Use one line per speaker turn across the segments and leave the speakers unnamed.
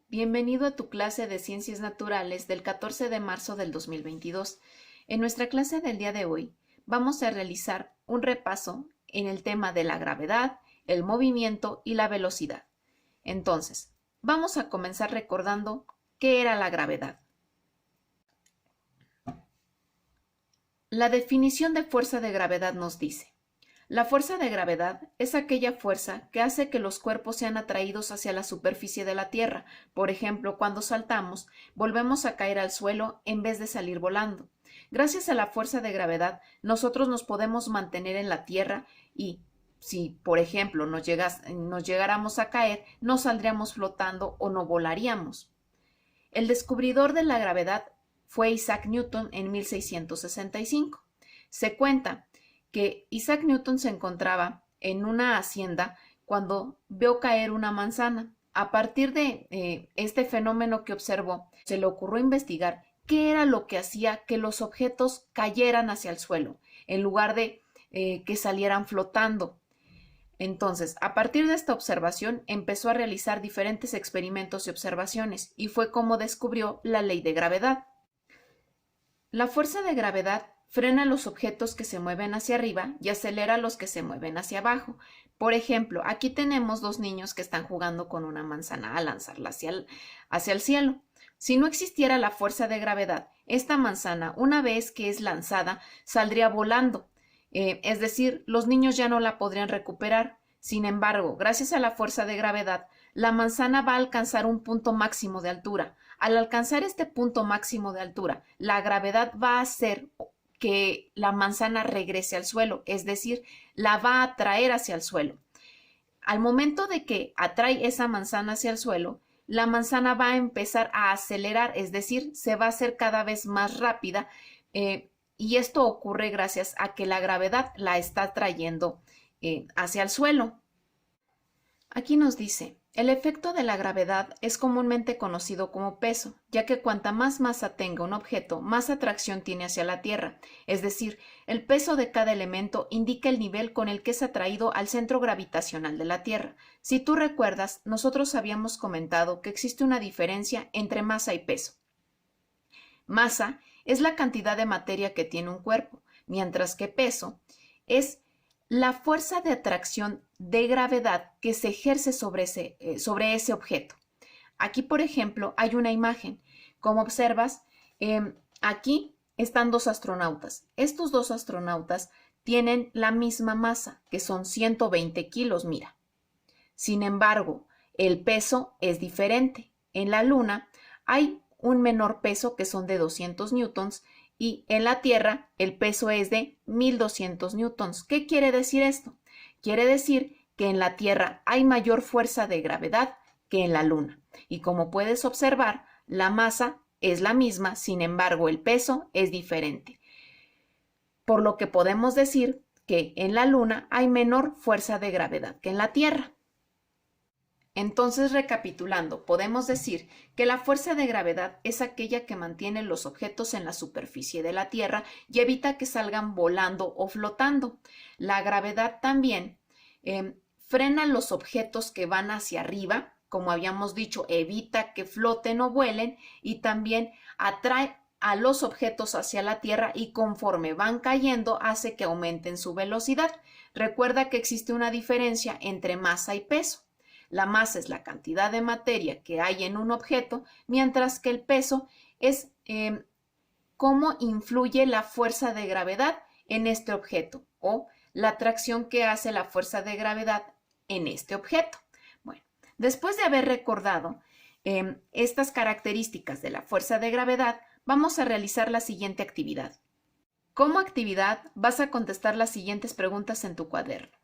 Bienvenido a tu clase de Ciencias Naturales del 14 de marzo del 2022. En nuestra clase del día de hoy vamos a realizar un repaso en el tema de la gravedad, el movimiento y la velocidad. Entonces, vamos a comenzar recordando qué era la gravedad. La definición de fuerza de gravedad nos dice: la fuerza de gravedad es aquella fuerza que hace que los cuerpos sean atraídos hacia la superficie de la Tierra. Por ejemplo, cuando saltamos, volvemos a caer al suelo en vez de salir volando. Gracias a la fuerza de gravedad, nosotros nos podemos mantener en la Tierra y, si, por ejemplo, nos llegáramos a caer, no saldríamos flotando o no volaríamos. El descubridor de la gravedad fue Isaac Newton en 1665. Se cuenta que Isaac Newton se encontraba en una hacienda cuando vio caer una manzana. A partir de este fenómeno que observó, se le ocurrió investigar qué era lo que hacía que los objetos cayeran hacia el suelo, en lugar de que salieran flotando. Entonces, a partir de esta observación, empezó a realizar diferentes experimentos y observaciones, y fue como descubrió la ley de gravedad. La fuerza de gravedad frena los objetos que se mueven hacia arriba y acelera los que se mueven hacia abajo. Por ejemplo, aquí tenemos dos niños que están jugando con una manzana a lanzarla hacia el cielo. Si no existiera la fuerza de gravedad, esta manzana, una vez que es lanzada, saldría volando. Es decir, los niños ya no la podrían recuperar. Sin embargo, gracias a la fuerza de gravedad, la manzana va a alcanzar un punto máximo de altura. Al alcanzar este punto máximo de altura, la gravedad va a hacer que la manzana regrese al suelo, es decir, la va a atraer hacia el suelo. Al momento de que atrae esa manzana hacia el suelo, la manzana va a empezar a acelerar, es decir, se va a hacer cada vez más rápida, y esto ocurre gracias a que la gravedad la está trayendo hacia el suelo. Aquí nos dice: el efecto de la gravedad es comúnmente conocido como peso, ya que cuanta más masa tenga un objeto, más atracción tiene hacia la Tierra. Es decir, el peso de cada elemento indica el nivel con el que es atraído al centro gravitacional de la Tierra. Si tú recuerdas, nosotros habíamos comentado que existe una diferencia entre masa y peso. Masa es la cantidad de materia que tiene un cuerpo, mientras que peso es la fuerza de atracción de gravedad que se ejerce sobre ese objeto. Aquí, por ejemplo, hay una imagen. Como observas, aquí están dos astronautas. Estos dos astronautas tienen la misma masa, que son 120 kilos, mira. Sin embargo, el peso es diferente. En la Luna hay un menor peso, que son de 200 newtons, y en la Tierra el peso es de 1200 newtons. ¿Qué quiere decir esto? Quiere decir que en la Tierra hay mayor fuerza de gravedad que en la Luna. Y como puedes observar, la masa es la misma, sin embargo, el peso es diferente. Por lo que podemos decir que en la Luna hay menor fuerza de gravedad que en la Tierra. Entonces, recapitulando, podemos decir que la fuerza de gravedad es aquella que mantiene los objetos en la superficie de la Tierra y evita que salgan volando o flotando. La gravedad también frena los objetos que van hacia arriba, como habíamos dicho, evita que floten o vuelen, y también atrae a los objetos hacia la Tierra, y conforme van cayendo hace que aumenten su velocidad. Recuerda que existe una diferencia entre masa y peso. La masa es la cantidad de materia que hay en un objeto, mientras que el peso es cómo influye la fuerza de gravedad en este objeto, o la atracción que hace la fuerza de gravedad en este objeto. Bueno, después de haber recordado estas características de la fuerza de gravedad, vamos a realizar la siguiente actividad. Como actividad vas a contestar las siguientes preguntas en tu cuaderno.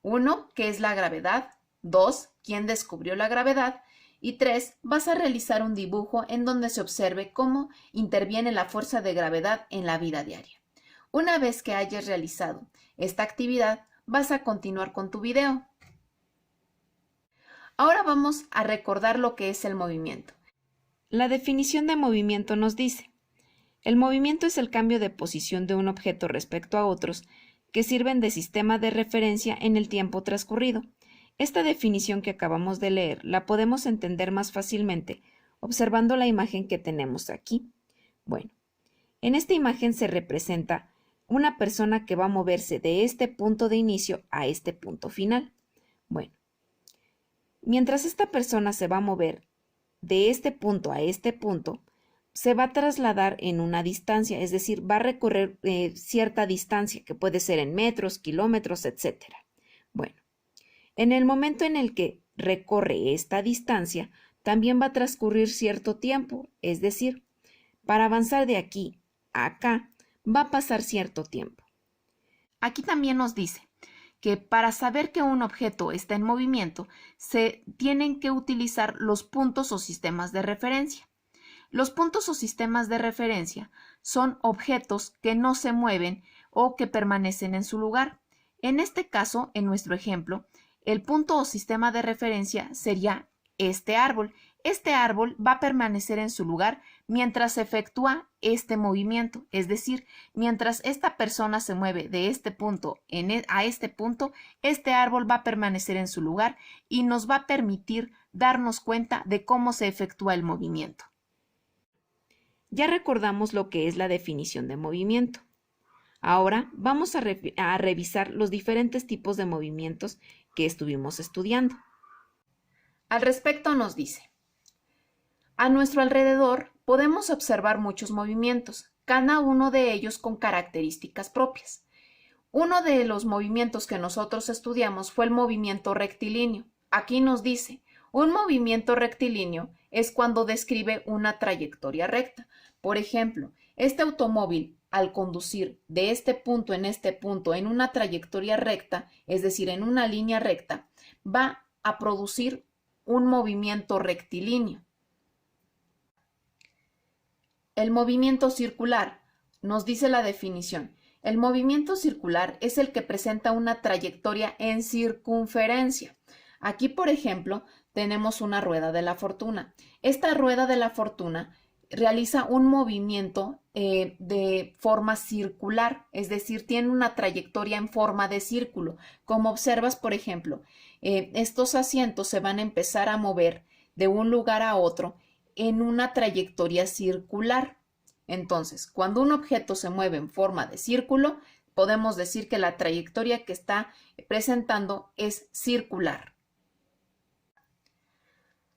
1. ¿Qué es la gravedad? 2. ¿Quién descubrió la gravedad? Y 3. Vas a realizar un dibujo en donde se observe cómo interviene la fuerza de gravedad en la vida diaria. Una vez que hayas realizado esta actividad, vas a continuar con tu video. Ahora vamos a recordar lo que es el movimiento. La definición de movimiento nos dice: el movimiento es el cambio de posición de un objeto respecto a otros que sirven de sistema de referencia en el tiempo transcurrido.
Esta definición que acabamos de leer la podemos entender más fácilmente observando la imagen que tenemos aquí. Bueno, en esta imagen se representa una persona que va a moverse de este punto de inicio a este punto final. Bueno, mientras esta persona se va a mover de este punto a este punto, se va a trasladar en una distancia, es decir, va a recorrer cierta distancia, que puede ser en metros, kilómetros, etc. Bueno, en el momento en el que recorre esta distancia, también va a transcurrir cierto tiempo, es decir, para avanzar de aquí a acá, va a pasar cierto tiempo.
Aquí también nos dice que para saber que un objeto está en movimiento, se tienen que utilizar los puntos o sistemas de referencia. Los puntos o sistemas de referencia son objetos que no se mueven o que permanecen en su lugar. En este caso, en nuestro ejemplo, el punto o sistema de referencia sería este árbol. Este árbol va a permanecer en su lugar mientras se efectúa este movimiento, es decir, mientras esta persona se mueve de este punto a este punto, este árbol va a permanecer en su lugar y nos va a permitir darnos cuenta de cómo se efectúa el movimiento.
Ya recordamos lo que es la definición de movimiento. Ahora vamos a revisar los diferentes tipos de movimientos que estuvimos estudiando.
Al respecto nos dice: a nuestro alrededor podemos observar muchos movimientos, cada uno de ellos con características propias. Uno de los movimientos que nosotros estudiamos fue el movimiento rectilíneo. Aquí nos dice, un movimiento rectilíneo es cuando describe una trayectoria recta. Por ejemplo, este automóvil, al conducir de este punto en una trayectoria recta, es decir, en una línea recta, va a producir un movimiento rectilíneo. El movimiento circular, nos dice la definición. El movimiento circular es el que presenta una trayectoria en circunferencia. Aquí, por ejemplo, tenemos una rueda de la fortuna. Esta rueda de la fortuna realiza un movimiento de forma circular, es decir, tiene una trayectoria en forma de círculo. Como observas, por ejemplo, estos asientos se van a empezar a mover de un lugar a otro en una trayectoria circular. Entonces, cuando un objeto se mueve en forma de círculo, podemos decir que la trayectoria que está presentando es circular.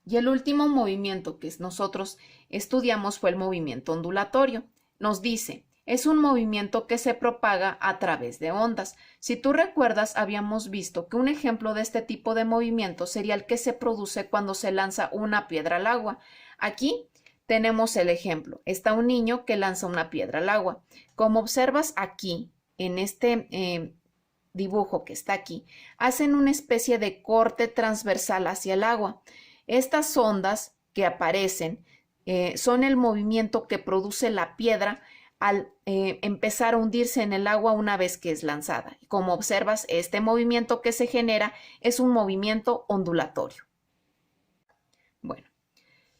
Y el último movimiento que nosotros estudiamos fue el movimiento ondulatorio. Nos dice, es un movimiento que se propaga a través de ondas. Si tú recuerdas, habíamos visto que un ejemplo de este tipo de movimiento sería el que se produce cuando se lanza una piedra al agua. Aquí tenemos el ejemplo. Está un niño que lanza una piedra al agua. Como observas aquí, en este dibujo que está aquí, hacen una especie de corte transversal hacia el agua. Estas ondas que aparecen son el movimiento que produce la piedra al empezar a hundirse en el agua una vez que es lanzada. Como observas, este movimiento que se genera es un movimiento ondulatorio. Bueno,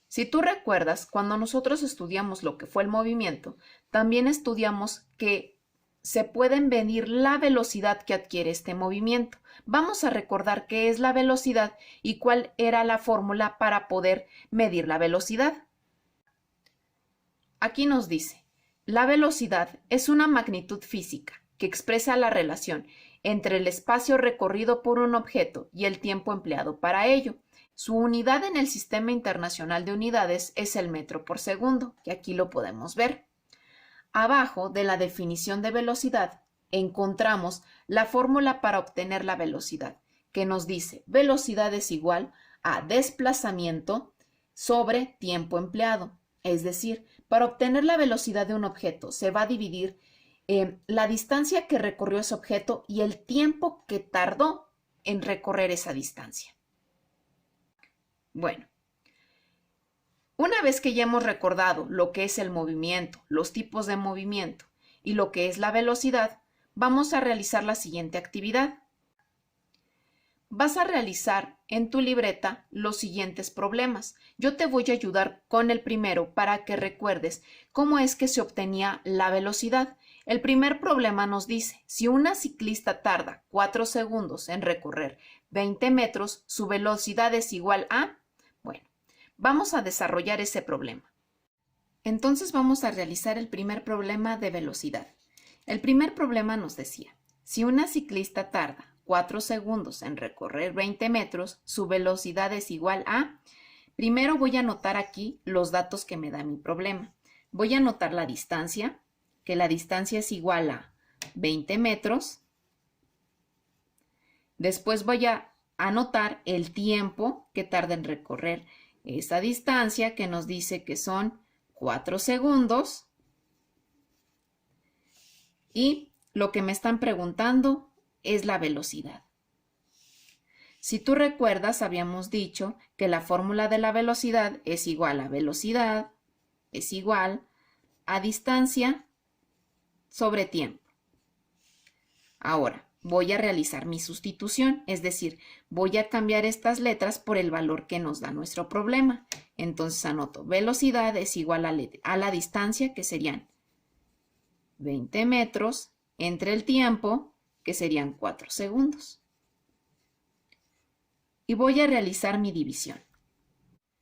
si tú recuerdas, cuando nosotros estudiamos lo que fue el movimiento, también estudiamos que se puede medir la velocidad que adquiere este movimiento. Vamos a recordar qué es la velocidad y cuál era la fórmula para poder medir la velocidad. Aquí nos dice, la velocidad es una magnitud física que expresa la relación entre el espacio recorrido por un objeto y el tiempo empleado para ello. Su unidad en el Sistema Internacional de Unidades es el metro por segundo, que aquí lo podemos ver. Abajo de la definición de velocidad encontramos la fórmula para obtener la velocidad, que nos dice velocidad es igual a desplazamiento sobre tiempo empleado. Es decir, para obtener la velocidad de un objeto se va a dividir la distancia que recorrió ese objeto y el tiempo que tardó en recorrer esa distancia. Bueno, una vez que ya hemos recordado lo que es el movimiento, los tipos de movimiento y lo que es la velocidad, vamos a realizar la siguiente actividad. Vas a realizar en tu libreta los siguientes problemas. Yo te voy a ayudar con el primero para que recuerdes cómo es que se obtenía la velocidad. El primer problema nos dice, si una ciclista tarda 4 segundos en recorrer 20 metros, su velocidad es igual a... Bueno, vamos a desarrollar ese problema. Entonces vamos a realizar el primer problema de velocidad. El primer problema nos decía, si una ciclista tarda 4 segundos en recorrer 20 metros, su velocidad es igual a... Primero voy a anotar aquí los datos que me da mi problema. Voy a anotar la distancia, que la distancia es igual a 20 metros. Después voy a anotar el tiempo que tarda en recorrer esa distancia, que nos dice que son 4 segundos. Y lo que me están preguntando es la velocidad. Si tú recuerdas, habíamos dicho que la fórmula de la velocidad es igual a velocidad, es igual a distancia sobre tiempo. Ahora, voy a realizar mi sustitución, es decir, voy a cambiar estas letras por el valor que nos da nuestro problema. Entonces anoto velocidad es igual a la distancia, que serían 20 metros, entre el tiempo, que serían 4 segundos. Y voy a realizar mi división.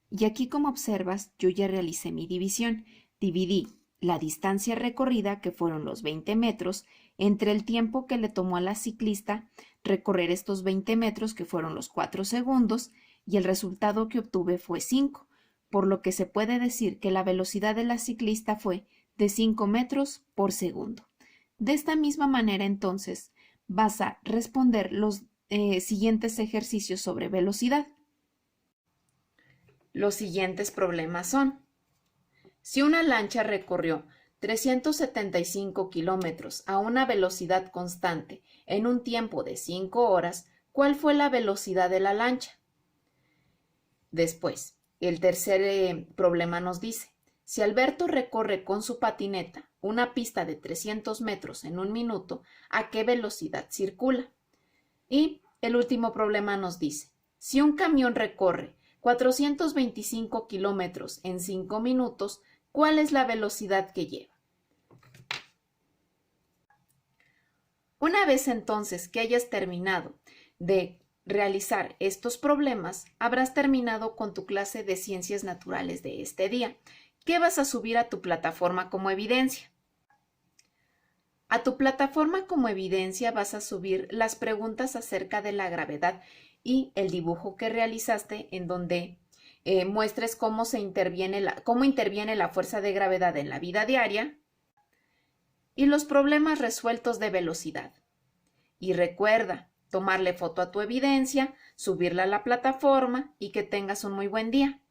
Y aquí, como observas, yo ya realicé mi división. Dividí la distancia recorrida, que fueron los 20 metros, entre el tiempo que le tomó a la ciclista recorrer estos 20 metros, que fueron los 4 segundos, y el resultado que obtuve fue 5, por lo que se puede decir que la velocidad de la ciclista fue de 5 metros por segundo. De esta misma manera, entonces, vas a responder los siguientes ejercicios sobre velocidad.
Los siguientes problemas son: si una lancha recorrió 375 kilómetros a una velocidad constante en un tiempo de 5 horas, ¿cuál fue la velocidad de la lancha? Después, el tercer problema nos dice: si Alberto recorre con su patineta una pista de 300 metros en un minuto, ¿a qué velocidad circula? Y el último problema nos dice: si un camión recorre 425 kilómetros en 5 minutos, ¿cuál es la velocidad que lleva? Una vez entonces que hayas terminado de realizar estos problemas, habrás terminado con tu clase de ciencias naturales de este día. ¿Qué vas a subir a tu plataforma como evidencia? A tu plataforma como evidencia vas a subir las preguntas acerca de la gravedad y el dibujo que realizaste, en donde muestres cómo interviene la fuerza de gravedad en la vida diaria, y los problemas resueltos de velocidad. Y recuerda tomarle foto a tu evidencia, subirla a la plataforma y que tengas un muy buen día.